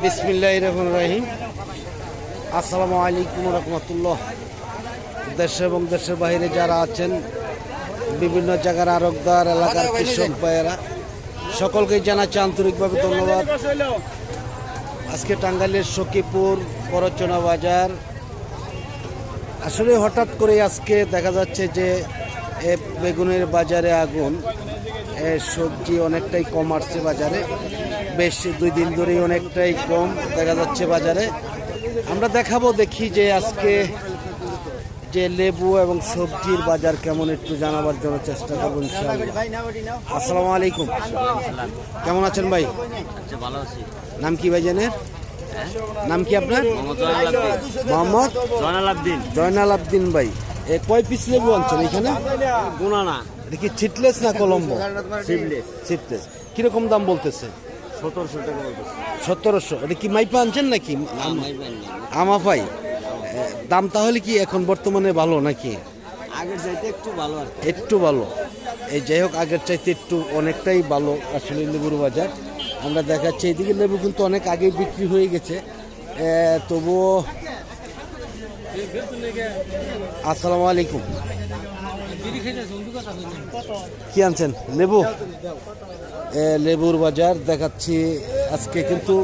বিসমিল্লাহির রহমানির রহিম। আসসালামু আলাইকুম রহমতুল্লাহ। দেশে এবং দেশের বাইরে যারা আছেন, বিভিন্ন জায়গার আরবদার এলাকার কৃষক ভাইয়েরা, সকলকেই জানাচ্ছি আন্তরিকভাবে ধন্যবাদ। আজকে টাঙ্গাইলের সখীপুর বড়চনা বাজার, আসলে হঠাৎ করে আজকে দেখা যাচ্ছে যে বেগুনের বাজারে আগুন। সবজি অনেকটাই কম আসছে বাজারে, বেশ 2 দিন ধরেই অনেকটাই কম দেখা যাচ্ছে বাজারে। আমরা দেখাবো, দেখি যে আজকে যে লেবু এবং সবজির বাজার কেমন একটু জানাবার জন্য চেষ্টা করবো ইনশাআল্লাহ। আসসালামু আলাইকুম, কেমন আছেন ভাই? ভালো আছি। নাম কি ভাই জানেন? নাম কি আপনার? মোহাম্মদ জয়নাল আবদিন ভাই। কয় পিস লেবু আনছেন এখানে? গুনানা এটা কি ছিটলেস না কলম্বো? ছিটলেস। কিরকম দাম বলতেছে? 1700 টাকা বলতেছে। 1700। এটা কি মাইপা আনছেন নাকি আমাপাই? দাম তাহলে কি এখন বর্তমানে ভালো নাকি? আগের চাইতে একটু ভালো আর একটু ভালো। এই যাই হোক, আগের চাইতে একটু অনেকটাই ভালো আসলে লেবুর বাজার। আমরা দেখাচ্ছি এইদিকে লেবু কিন্তু অনেক আগেই বিক্রি হয়ে গেছে, তবুও। আসসালামু আলাইকুম, কি আনছেন? লেবু। লেবুর বাজার দেখাচ্ছি আজকে কিন্তু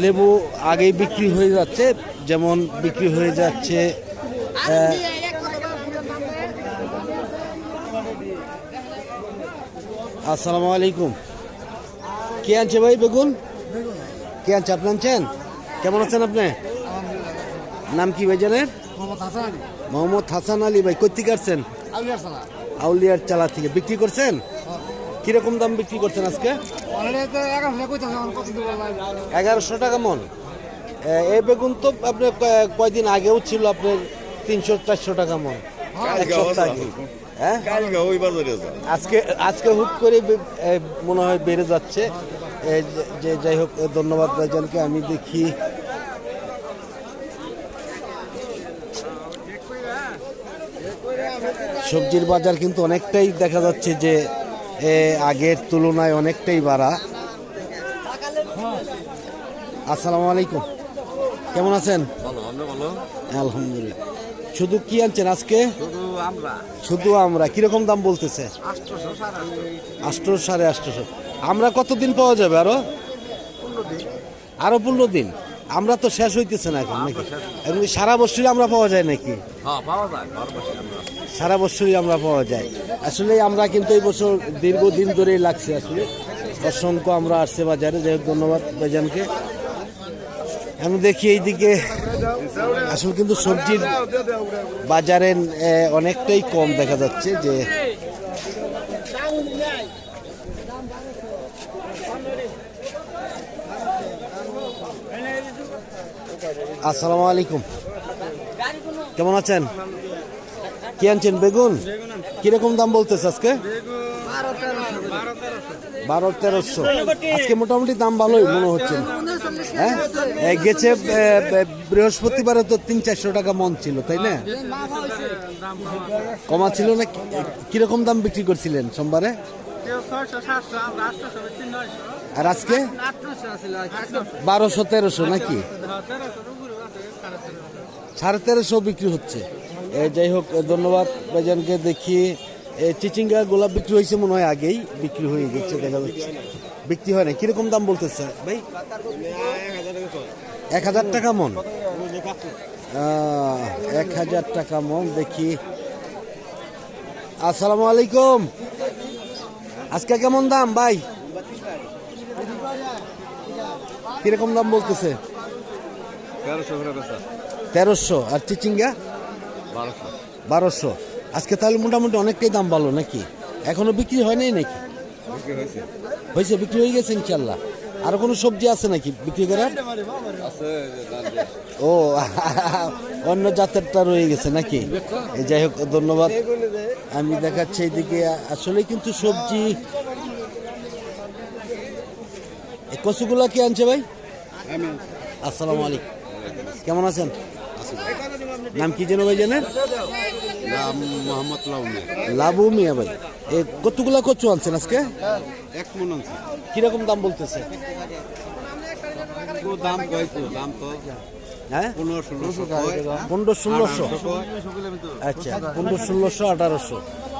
লেবু আগেই বিক্রি হয়ে যাচ্ছে, যেমন বিক্রি হয়ে যাচ্ছে আসসালামু আলাইকুম, কে আনছে ভাই বেগুন? কে আনছে? আপনি আনছেন? কেমন আছেন আপনি? নাম কি ভাই জানেন? মোহাম্মদ হাসান আলী ভাই। কোথেকে আসছেন? আউলিয়ার চালা থেকে। বিক্রি করছেন? কিরকম দাম বিক্রি করছেন আজকে? 1100 টাকা মন। এই বেগুন তো আপনার কয়দিন আগেও ছিল আপনার 300-400 টাকা মন, এক সপ্তাহ আগে। হ্যাঁ, আজকে হুট করে মনে হয় বেড়ে যাচ্ছে। যে যাই হোক, ধন্যবাদ ভাইজানকে। আমি দেখি সবজির বাজার কিন্তু অনেকটাই দেখা যাচ্ছে যে আগের তুলনায় অনেকটাই বাড়া। আসসালামু আলাইকুম, কেমন আছেন? আলহামদুলিল্লাহ। শুধু কি আনছেন আজকে? শুধু আমরা। কিরকম দাম বলতেছে? 800, 850। আমরা কতদিন পাওয়া যাবে? আরো 15 দিন। আমরা তো শেষ হইতেছে না এখন নাকি? এখন সারা বছরই আমরা পাওয়া যায় নাকি? সারা বছরই আমরা পাওয়া যায়। আসলে আমরা কিন্তু এই বছর দীর্ঘদিন ধরেই লাগছে, আসলে অসংখ্য আমরা আসছে বাজারে। যাই হোক, ধন্যবাদ ভাইজানকে। আমি দেখি এইদিকে আসলে কিন্তু সবজির বাজারে অনেকটাই কম দেখা যাচ্ছে। যে আসসালামু আলাইকুম, কেমন আছেন? কি আনছেন? বেগুন। কিরকম দাম বলতেছে আজকে? 1200-1300। আজকে মোটামুটি দাম ভালোই মনে হচ্ছে। হ্যাঁ, গেছে বৃহস্পতিবারে তো 300-400 টাকা মন ছিল, তাই না? কমা ছিল না? কিরকম দাম বিক্রি করছিলেন সোমবারে? আর আজকে 1200-1300 নাকি? 1350 বিক্রি হচ্ছে। যাই হোক, ধন্যবাদ ভাইজানকে। দেখি চিচিঙ্গা গোলাপ বিক্রি হয়েছে মনে হয়, আগেই বিক্রি হয়ে গেছে দেখা যাচ্ছে, বিক্রি হয় না। কিরকম দাম বলতেছে ভাই? 1000 টাকা মন। 1000 টাকা মন। দেখি। আসসালামু আলাইকুম, আজকে কেমন দাম ভাই? কিরকম দাম বলতেছে? 1300। আর চিচিঙ্গা 1200। আজকে তাহলে মোটামুটি অনেকটাই দাম ভালো নাকি? এখনো বিক্রি হয় নাই নাকি? হয়েছে, বিক্রি হয়ে গেছে ইনশাল্লাহ। আরো কোনো সবজি আছে নাকি বিক্রি করার? ও, অন্য জাতেরটা রয়ে গেছে নাকি? যাই হোক, ধন্যবাদ। আমি দেখাচ্ছি এইদিকে আসলে কিন্তু সবজি। কচুগুলা কি আনছে ভাই? আসসালামু আলাইকুম, কেমন আছেন? নাম কি যেন ভাই জানেন? মোহাম্মদ লাবু মিয়া ভাই। কতগুলা কচু আনছেন আজকে? 1 মণ আনছি। কিরকম দাম বলতেছে? দাম কয়তো দাম তো হ্যাঁ 1500-1600 আচ্ছা 1500-1600-1800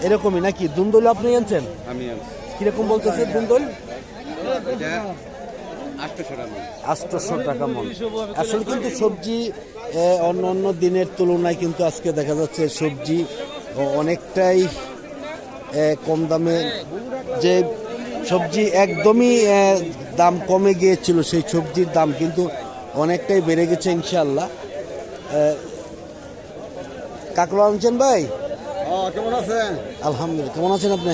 এরকমই নাকি? দুন্দল আপনি আনছেন? আমি কিরকম বলতেছে দুন্দল? এটা 800 টাকা মন। আসলে কিন্তু সবজি অন্য অন্য দিনের তুলনায় কিন্তু আজকে দেখা যাচ্ছে সবজি অনেকটাই কম দামে, যে সবজি একদমই দাম কমে গিয়েছিল সেই সবজির দাম কিন্তু অনেকটাই বেড়ে গেছে ইনশাআল্লাহ। কাকড়া আনছেন ভাই? কেমন আছেন? আলহামদুলিল্লাহ। কেমন আছেন আপনি?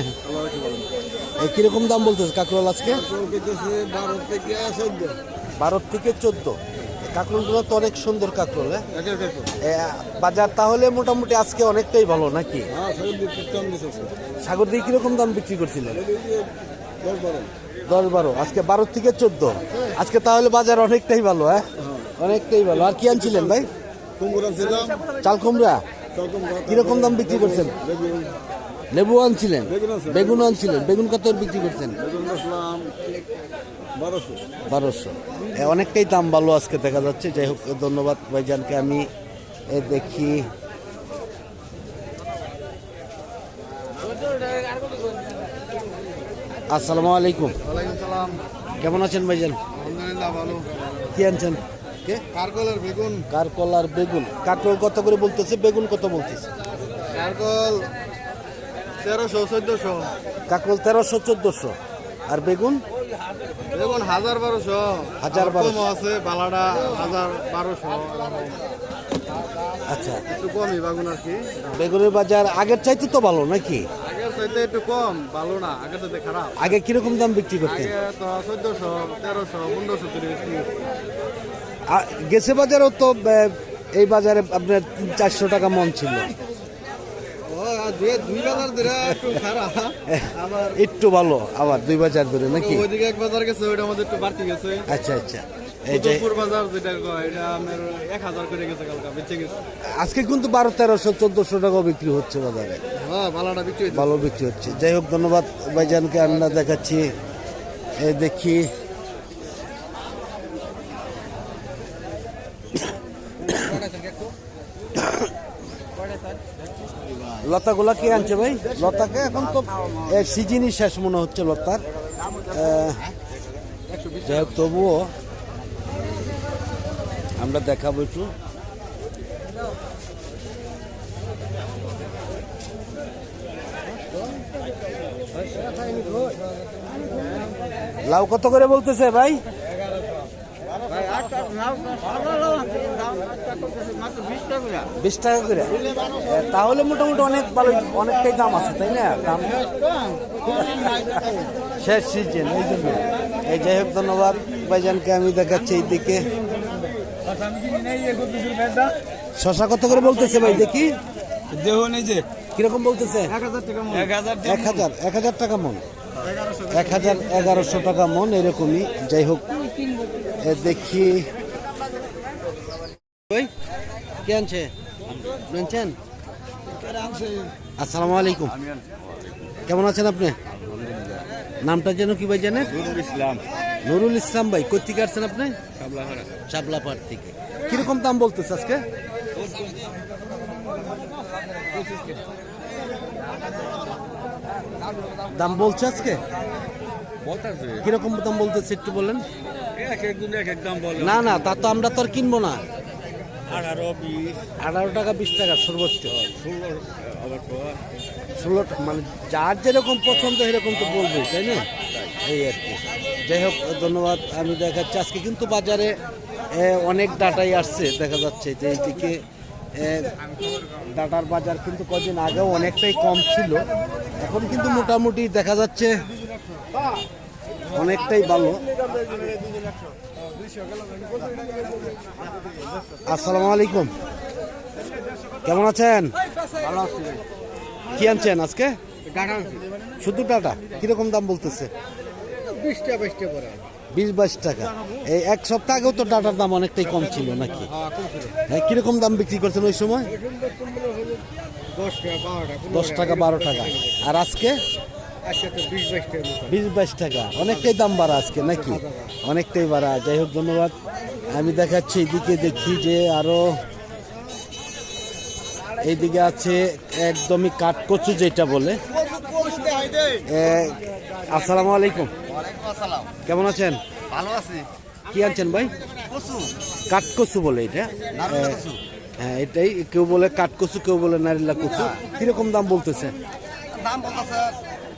কিরকম দাম বলতেছে কাকরোল আজকে? 12 থেকে 14। কাকরোলগুলো তো অনেক সুন্দর কাকরোল। বাজার তাহলে মোটামুটি আজকে অনেকটাই ভালো নাকি? সাগর দিয়ে কিরকম দাম বিক্রি করছিলেন? 10-12। আজকে 12 থেকে 14। আজকে তাহলে বাজার অনেকটাই ভালো। অনেকটাই ভালো। আর কি আনছিলেন ভাই? চাল কুমড়া। কিরকম দাম বিক্রি করছেন? লেবু আনছিলেন, বেগুন আনছিলেন। বেগুন কত বিক্রি করছেন? 1200। অনেকটাই দাম ভালো আজকে দেখা যাচ্ছে। যাই হোক, ধন্যবাদ ভাইজানকে। আমি দেখি আসসালামু আলাইকুম। কেমন আছেন ভাইজান? আলহামদুলিল্লাহ ভালো। কি আনছেন? কারকলের বেগুন। কারকলার বেগুন। কাকরোল কত করে বলতেছে? বেগুন কত বলতেছে? কারকল 1300-1400। কাকরোল 1300-1400। আর বেগুন? বেগুন 1000-1200। 1000-1200 আছে। বালাডা 1000-1200। আচ্ছা, একটু কমই বেগুন আর কি। বেগুনের বাজার আগের চাইতে তো ভালো নাকি? আগের চাইতে একটু কম, ভালো না, আগের চাইতে খারাপ। আগে কিরকম দাম বিক্রি করতেন? আগে তো 1400, 1300, 1500 গেছে বাজারও তো এই বাজারে আপনার 400 টাকা মন ছিল। দুই বাজার ধরে একটু খারাপ, আবার একটু ভালো, আবার 2 বাজার ধরে নাকি? ওইদিকে এক বাজার গেছে, ওইটা আমাদের একটু বাড়তি গেছে। আচ্ছা আচ্ছা। এই যে উত্তরপুর বাজার যেটা কয়, এটা আমার 1000 করে গেছে কালকে, বেঁচে গেছে। আজকে কিন্তু 1200-1300-1400 টাকা বিক্রি হচ্ছে বাজারে। হ্যাঁ, ভালোটা বিক্রি হইছে। ভালো বিক্রি হচ্ছে। যাই হোক, ধন্যবাদ ভাইজানকে। আমরা দেখাচ্ছি দেখি লতাগুলা কে আনছে ভাই? লতাকে এখন তো সিজনই শেষ মনে হচ্ছে লতার। যাই হোক, তবুও আমরা দেখাবো একটু। লাউ কত করে বলতেছে ভাই? 20 টাকা করে। তাহলে মোটামুটি অনেক ভালো, অনেকটাই দাম আছে, তাই না? দাম শেষ সিজন, এই জন্য। এই যাই হোক, ধন্যবাদ ভাইজানকে। আমি দেখাচ্ছি এইদিকে শশা কত করে বলতেছে ভাই? দেখি কিরকম বলতেছে? 1000 টাকা মন। 1100 টাকা মন, এরকমই। যাই হোক, দেখি কে আনছে? আনছেন? আসসালামু আলাইকুম। কেমন আছেন আপনি? নামটা যেন কি ভাই জানেন? নুরুল ইসলাম ভাই। কই থেকে আসছেন আপনি? শাবলাপাড় থেকে। কিরকম দাম বলতেছে আজকে? দাম বলছে আজকে? কিরকম দাম বলতেছে একটু বলেন। না না, তা তো আমরা তো আর কিনবো না। 18 টাকা 20 টাকা সর্বোচ্চ। 16, মানে যার যেরকম পছন্দ সেরকম তো বলবেই, তাই না? এই আর কি। যাই হোক, ধন্যবাদ। আমি দেখাচ্ছি আজকে কিন্তু বাজারে অনেক ডাটাই আসছে, দেখা যাচ্ছে যে এইদিকে ডাটার বাজার কিন্তু কদিন আগেও অনেকটাই কম ছিল, এখন কিন্তু মোটামুটি দেখা যাচ্ছে অনেকটাই ভালো। আসসালামু আলাইকুম। কেমন আছেন? ভালো আছে। কি আনছেন আজকে? শুধু ডাটা। কিরকম দাম বলতেছে? 20-22 টাকা। এই এক সপ্তাহ আগেও তো ডাটার দাম অনেকটাই কম ছিল নাকি? হ্যাঁ, কিরকম দাম বিক্রি করছেন ওই সময়? 10 টাকা 12 টাকা। 10 টাকা 12 টাকা। আর আজকে আজকে তো 20-22 টাকা মতো। 20-22 টাকা, অনেকটাই দাম বাড়া আজকে নাকি? অনেকটাই বাড়া। যাই হোক, ধন্যবাদ। আমি দেখাচ্ছি এইদিকে, দেখি যে আরো এইদিকে আছে একদমই কাঠকচু যেটা বলে। আসসালামু আলাইকুম, কেমন আছেন? ভালো আছি। কি আনছেন ভাই? কচু কাঠকচু বলে এটা। নারকেল কচু। হ্যাঁ, এটাই কেউ বলে কাঠকচু, কেউ বলে নারিলা কচু। কিরকম দাম বলতেছে? দাম বলতেছে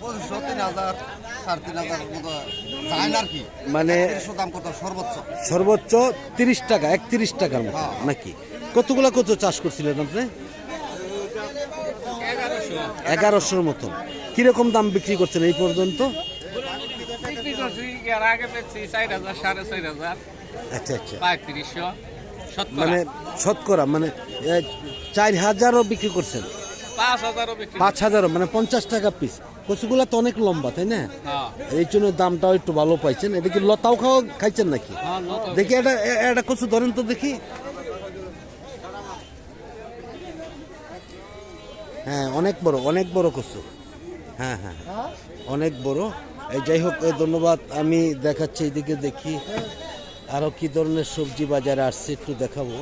2500, 3000, 3500 মতো যায় না আর কি। মানে 3000 দাম কত সর্বোচ্চ? সর্বোচ্চ 30 টাকা, 31 টাকার মতো হ্যাঁ। নাকি? কতগুলা কচু চাষ করছিলেন আপনি? 1100-র মতো। কিরকম দাম বিক্রি করছেন এই পর্যন্ত? বিক্রি করছি এর আগে পেয়েছি 4000, 4500, আচ্ছা আচ্ছা, 3500, 70, মানে শতকরা মানে 4000ও বিক্রি করছেন, 5000ও বিক্রি। 5000ও, মানে 50 টাকা পিস। কচুগুলা তো অনেক লম্বা, তাই না? হ্যাঁ, এই জন্য দামটাও একটু ভালো পাইছেন। এটা কি লতাও খাইছেন নাকি? হ্যাঁ, লতা। দেখি এটা একটা কচু ধরেন তো দেখি। হ্যাঁ, অনেক বড়, অনেক বড় কচু। হ্যাঁ হ্যাঁ, অনেক বড়। এই যাই হোক, ধন্যবাদ। আমি দেখাচ্ছি এইদিকে, দেখি আরো কি ধরনের সবজি বাজারে আসছে, একটু দেখাবো।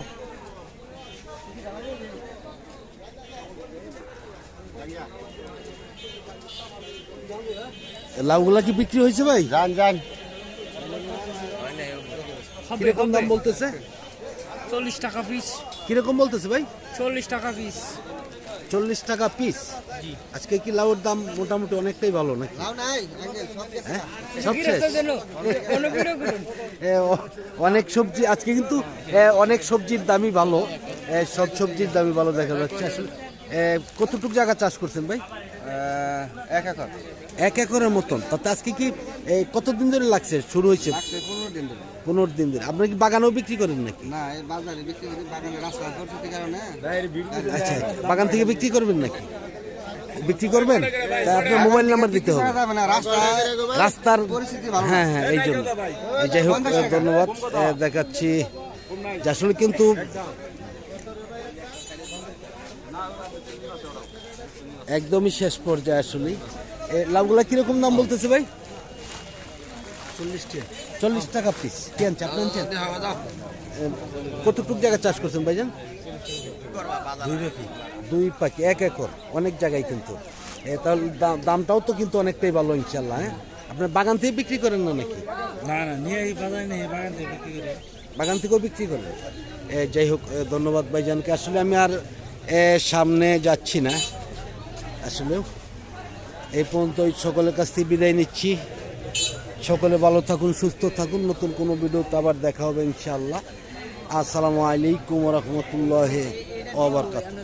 লাউগুলা কি বিক্রি হয়েছে ভাই? যান কিরকম দাম বলতেছে? 40 টাকা পিস, কিরকম বলতেছে ভাই? 40 টাকা পিস। 40 টাকা পিস। আজকে কি লাউর দাম মোটামুটি অনেকটাই ভালো নাকি? লাউ নাই আঙ্কেল, সব গেছে। হ্যাঁ, সব শেষ। অনেক সবজি আজকে কিন্তু, অনেক সবজির দামই ভালো। সব সবজির দামই ভালো দেখা যাচ্ছে। আসলে কতটুকু জায়গা চাষ করছেন ভাই? 1 একর। 1 একরের মতন। তাতে আজকে কি কতদিন ধরে লাগছে, শুরু হয়েছে? আজকে 15 দিন ধরে। 15 দিন ধরে। আপনার কি বাগানেও বিক্রি করেন নাকি? না, এই বাজারে বিক্রি করি, বাগানে রাস্তা করছে কারণে। আচ্ছা আচ্ছা, বাগান থেকে বিক্রি করবেন নাকি? বিক্রি করবেন? তা আপনার মোবাইল নাম্বার দিতে হবে। করা যাবে না, রাস্তার পরিস্থিতি ভালো না। হ্যাঁ হ্যাঁ, এই জন্য। যাই হোক, ধন্যবাদ। দেখাচ্ছি যে আসলে কিন্তু একদমই শেষ পর্যায়ে। আসলে লাউগুলা কিরকম দাম বলতেছে ভাই? 40 টাকা পিস। কি আনছে আপনি? আনছেন কতটুকু জায়গা চাষ করছেন ভাইজান? 2 পাখি, 1 একর, অনেক জায়গায় কিন্তু। তাহলে দামটাও তো কিন্তু অনেকটাই ভালো ইনশাল্লাহ। হ্যাঁ, আপনার বাগান থেকে বিক্রি করেন না নাকি? না না, নিয়ে এই বাজারে নিয়ে বাগান থেকে বিক্রি করে। বাগান থেকেও বিক্রি করেন। যাই হোক, ধন্যবাদ ভাইজানকে। আসলে আমি আর সামনে যাচ্ছি না। আসলেও এই পর্যন্তই, সকলের কাছ থেকে বিদায় নিচ্ছি। সকলে ভালো থাকুন, সুস্থ থাকুন। নতুন কোনো ভিডিওতে আবার দেখা হবে ইনশাআল্লাহ। আসসালামু আলাইকুম ওয়া রাহমাতুল্লাহি ওয়া বারাকাতুহু।